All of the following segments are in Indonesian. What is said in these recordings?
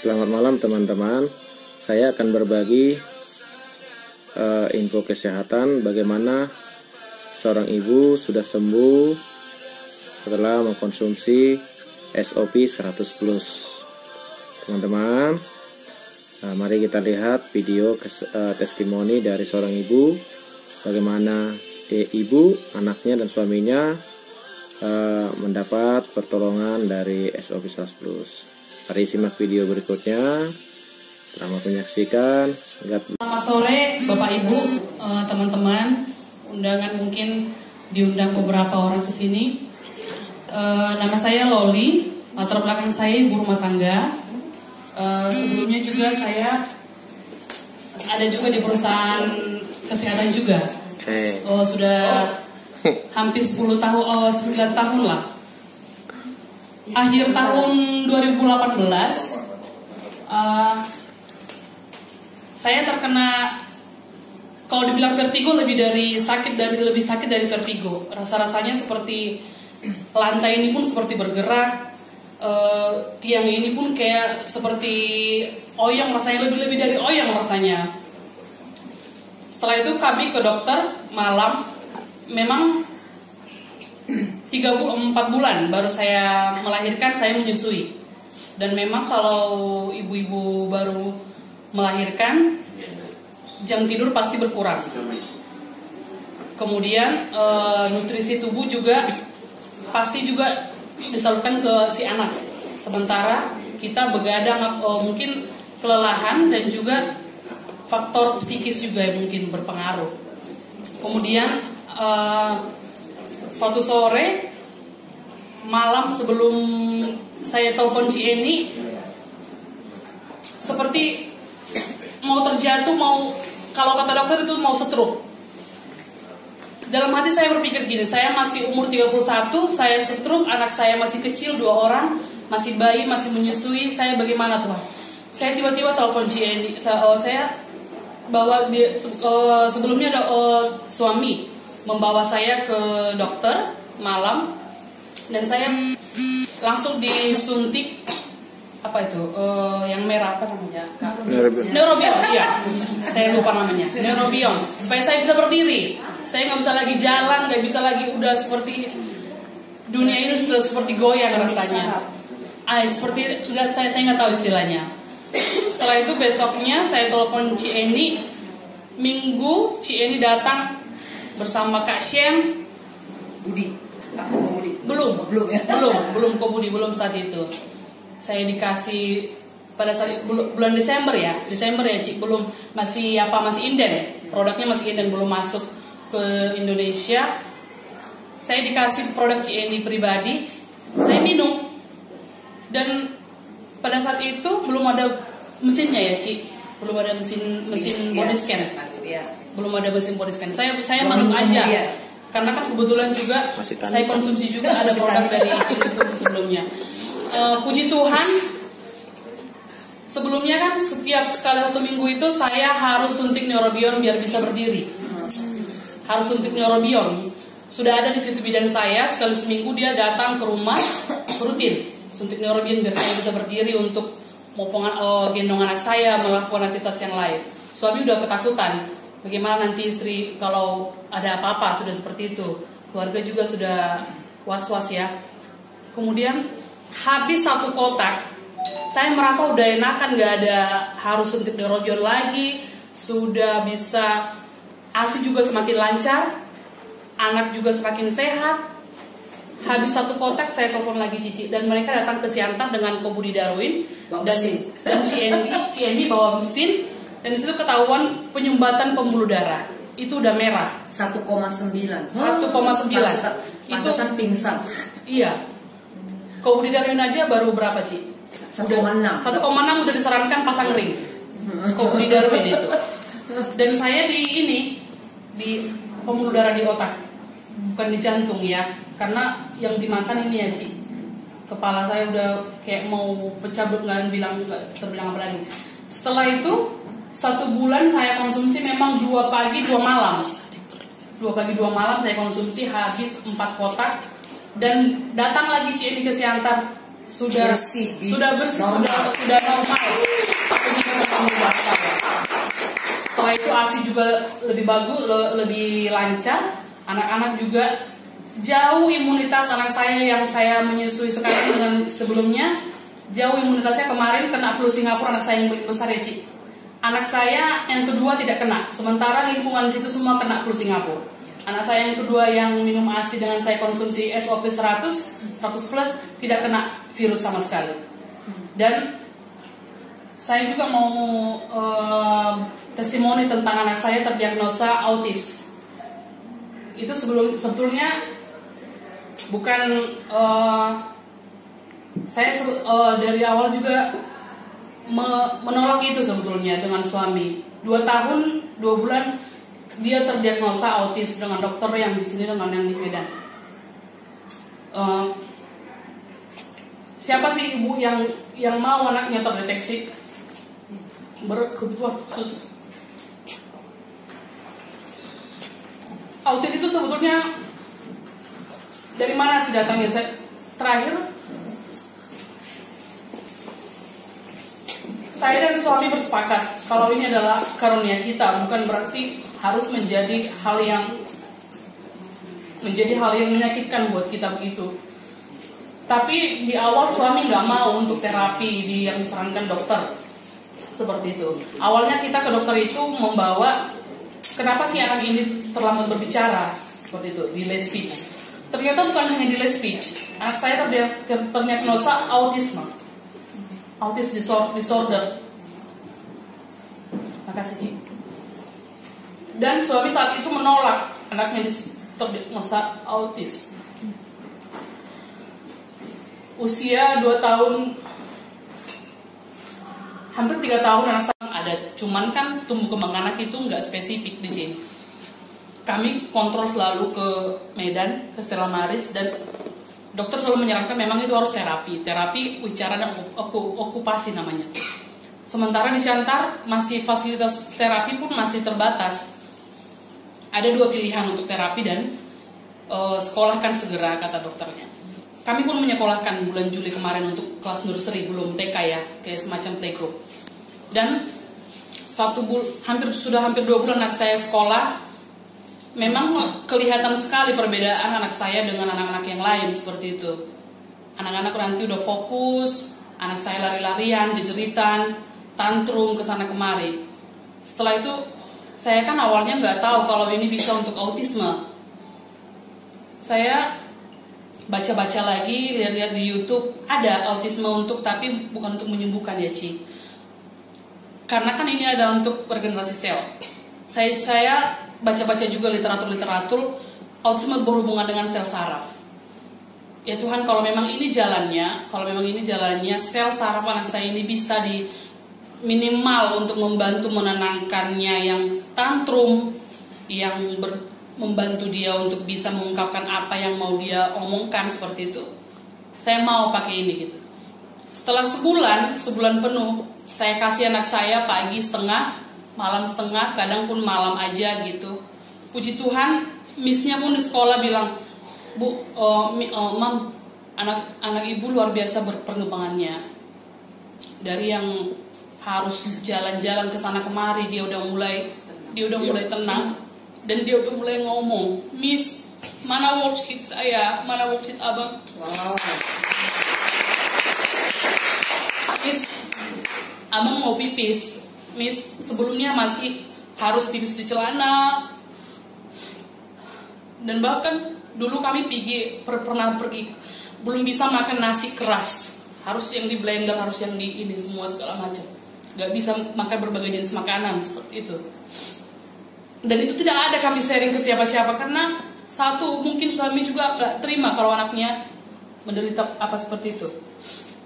Selamat malam teman-teman. Saya akan berbagi info kesehatan bagaimana seorang ibu sudah sembuh setelah mengkonsumsi SOP 100+. Teman-teman, mari kita lihat video testimoni dari seorang ibu, bagaimana ibu, anaknya dan suaminya mendapat pertolongan dari SOP 100+. Mari simak video berikutnya. Selamat menyaksikan. Selamat sore Bapak Ibu, teman-teman. Undangan mungkin diundang beberapa orang ke sini. Nama saya Loli, latar belakang saya ibu rumah tangga. Sebelumnya juga saya ada juga di perusahaan kesehatan juga. Sudah hampir 9 tahun lah. Akhir tahun 2018 saya terkena, kalau dibilang vertigo, lebih sakit dari vertigo. Rasa-rasanya seperti lantai ini pun seperti bergerak, tiang ini pun kayak seperti oyong rasanya, lebih dari oyong rasanya. Setelah itu kami ke dokter malam. Memang 4 bulan baru saya melahirkan, saya menyusui. Dan memang kalau ibu-ibu baru melahirkan, jam tidur pasti berkurang. Kemudian nutrisi tubuh juga pasti juga disalurkan ke si anak. Sementara kita begadang, mungkin kelelahan dan juga faktor psikis juga yang mungkin berpengaruh. Kemudian suatu sore malam sebelum saya telepon Cieni, seperti mau terjatuh, kalau kata dokter itu mau stroke. Dalam hati saya berpikir gini, saya masih umur 31, saya stroke, anak saya masih kecil 2 orang, masih bayi, masih menyusui, saya bagaimana Tuhan? Saya tiba-tiba telepon Cieni, saya bawa dia, sebelumnya ada suami membawa saya ke dokter malam, dan saya langsung disuntik yang merah, apa namanya? Neurobion, iya. Saya lupa namanya. Neurobion, supaya saya bisa berdiri. Saya nggak bisa lagi jalan, nggak bisa lagi, udah seperti dunia ini sudah seperti goyang rasanya. Seperti saya nggak tahu istilahnya. Setelah itu besoknya saya telepon Cieni. Minggu Cieni datang bersama Kak Shem. Belum ke Budi, belum saat itu. Saya dikasih pada saat bulan Desember ya Ci, belum, masih inden, produknya masih inden, belum masuk ke Indonesia. Saya dikasih produk Cieni pribadi, saya minum, dan pada saat itu belum ada mesinnya ya Ci, belum ada mesin body scan, belum ada mesin body scan. Saya manut aja. Karena kan kebetulan juga saya konsumsi juga ada produk dari Cieni sebelumnya. Puji Tuhan, sebelumnya kan setiap sekali 1 minggu itu saya harus suntik neurobion biar bisa berdiri. Harus suntik neurobion. Sudah ada di situ bidan saya, sekali seminggu dia datang ke rumah rutin suntik neurobion biar saya bisa berdiri untuk gendong anak saya, melakukan aktivitas yang lain. Suami udah ketakutan. Bagaimana nanti istri kalau ada apa-apa, sudah seperti itu. Keluarga juga sudah was-was ya. Kemudian habis 1 kotak, saya merasa udah enakan, gak ada harus suntik neurobion lagi. Sudah bisa, ASI juga semakin lancar, anak juga semakin sehat. Habis 1 kotak saya telepon lagi Cici, dan mereka datang ke Siantar dengan Kobudi Darwin dan Cieni bawa mesin. Dan disitu ketahuan penyumbatan pembuluh darah itu udah merah 1,9. Itu pingsan. Iya. Kobudi Darwin aja baru berapa Ci? 1,6 udah disarankan pasang ring. Kobudi Darwin itu. Dan saya di pembuluh darah di otak, bukan di jantung ya. Karena yang dimakan ini ya Ci, kepala saya udah kayak mau pecah, nggak terbilang apa lagi. Setelah itu 1 bulan saya konsumsi memang 2 pagi 2 malam. 2 pagi 2 malam saya konsumsi, habis 4 kotak. Dan datang lagi Cieni ke Siantar. sudah bersih, sudah normal. Setelah itu ASI juga lebih bagus, lebih lancar. Anak-anak juga jauh imunitas anak saya yang saya menyusui sekarang dengan sebelumnya. Jauh imunitasnya. Kemarin kena flu Singapura anak saya yang besar ya Ci. Anak saya yang kedua tidak kena. Sementara lingkungan situ semua kena flu Singapura. Anak saya yang kedua yang minum ASI dengan saya konsumsi SOP 100 plus tidak kena virus sama sekali. Dan saya juga mau testimoni tentang anak saya terdiagnosa autis. Itu sebetulnya bukan saya dari awal juga menolak itu sebetulnya dengan suami. 2 tahun 2 bulan dia terdiagnosa autis dengan dokter yang di sini dengan yang di Medan. Siapa sih ibu yang mau anaknya terdeteksi berkebutuhan khusus? Autis itu sebetulnya dari mana sih datangnya? Terakhir saya dan suami bersepakat kalau ini adalah karunia kita, bukan berarti harus menjadi hal yang menyakitkan buat kita begitu. Tapi di awal suami nggak mau untuk terapi yang disarankan dokter seperti itu. Awalnya kita ke dokter itu membawa kenapa sih anak ini terlambat berbicara seperti itu, delay speech. Ternyata bukan hanya delay speech, anak saya terdiagnosa autisme, autis disorder. Makasih Ci. Dan suami saat itu menolak anaknya terdiagnosa autis. Usia 2 tahun, hampir 3 tahun anak saya ada. Cuman kan tumbuh kembang anak itu nggak spesifik di sini. Kami kontrol selalu ke Medan, ke Stella Maris, dan dokter selalu menyarankan memang itu harus terapi wicara dan okupasi namanya. Sementara di Siantar masih fasilitas terapi pun masih terbatas. Ada 2 pilihan untuk terapi dan sekolahkan segera kata dokternya. Kami pun menyekolahkan bulan Juli kemarin untuk kelas nursery, belum TK ya, kayak semacam playgroup. Dan hampir 2 bulan anak saya sekolah. Memang kelihatan sekali perbedaan anak saya dengan anak-anak yang lain seperti itu. Anak-anak nanti udah fokus, anak saya lari-larian, jejeritan, tantrum kesana kemari. Setelah itu saya kan awalnya nggak tahu kalau ini bisa untuk autisme. Saya baca-baca lagi, lihat-lihat di YouTube ada autisme tapi bukan untuk menyembuhkan ya Ci. Karena kan ini ada untuk regenerasi sel. Saya baca-baca juga literatur autisme berhubungan dengan sel saraf. Ya Tuhan, kalau memang ini jalannya, sel saraf anak saya ini bisa di minimal untuk membantu menenangkannya yang tantrum, yang membantu dia untuk bisa mengungkapkan apa yang mau dia omongkan seperti itu. Saya mau pakai ini gitu. Setelah sebulan penuh, saya kasih anak saya pagi setengah, malam setengah, kadang pun malam aja gitu. Puji Tuhan, missnya pun di sekolah bilang, Bu, Mam, anak ibu luar biasa perkembangannya. Dari yang harus jalan-jalan ke sana kemari, dia udah mulai tenang dan dia udah mulai ngomong, Miss, mana worksheet saya, mana worksheet abang? Wow. Miss, abang mau pipis. Miss, sebelumnya masih harus pipis di celana. Dan bahkan dulu kami pernah pergi belum bisa makan nasi keras, harus yang di blender, harus yang di ini semua segala macam. Gak bisa makan berbagai jenis makanan seperti itu. Dan itu tidak ada kami sharing ke siapa-siapa karena satu, mungkin suami juga gak terima kalau anaknya menderita apa seperti itu.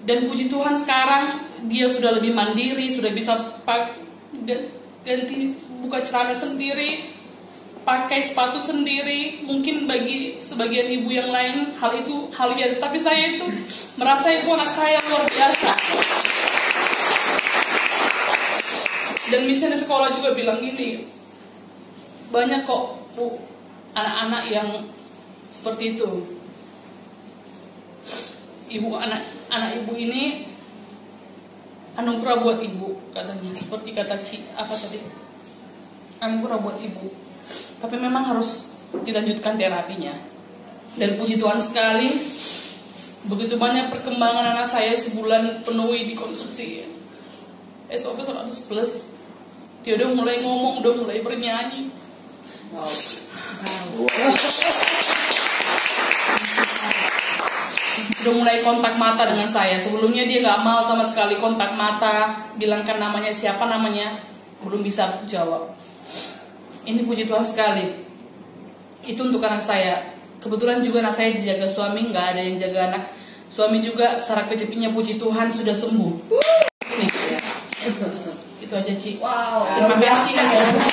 Dan puji Tuhan sekarang dia sudah lebih mandiri, sudah bisa ganti buka celana sendiri, pakai sepatu sendiri. Mungkin bagi sebagian ibu yang lain hal itu hal biasa, tapi saya itu merasa itu anak saya luar biasa. Dan misalnya di sekolah juga bilang gini, banyak kok Bu anak-anak yang seperti itu. ibu anak ibu ini anugerah buat ibu katanya, seperti kata apa tadi, anugerah buat ibu. Tapi memang harus dilanjutkan terapinya. Dan puji Tuhan sekali, begitu banyak perkembangan anak saya sebulan penuhi di konsumsi SOP 100 plus. Dia udah mulai ngomong, udah mulai bernyanyi. Wow. Udah mulai kontak mata dengan saya. Sebelumnya dia nggak mau sama sekali kontak mata, bilangkan namanya siapa, namanya belum bisa jawab. Ini puji Tuhan sekali. Itu untuk anak saya. Kebetulan juga anak saya dijaga suami, nggak ada yang jaga anak. Suami juga saraf kejepitnya puji Tuhan sudah sembuh. Ini. Itu aja Ci. Wow. Terima kasih.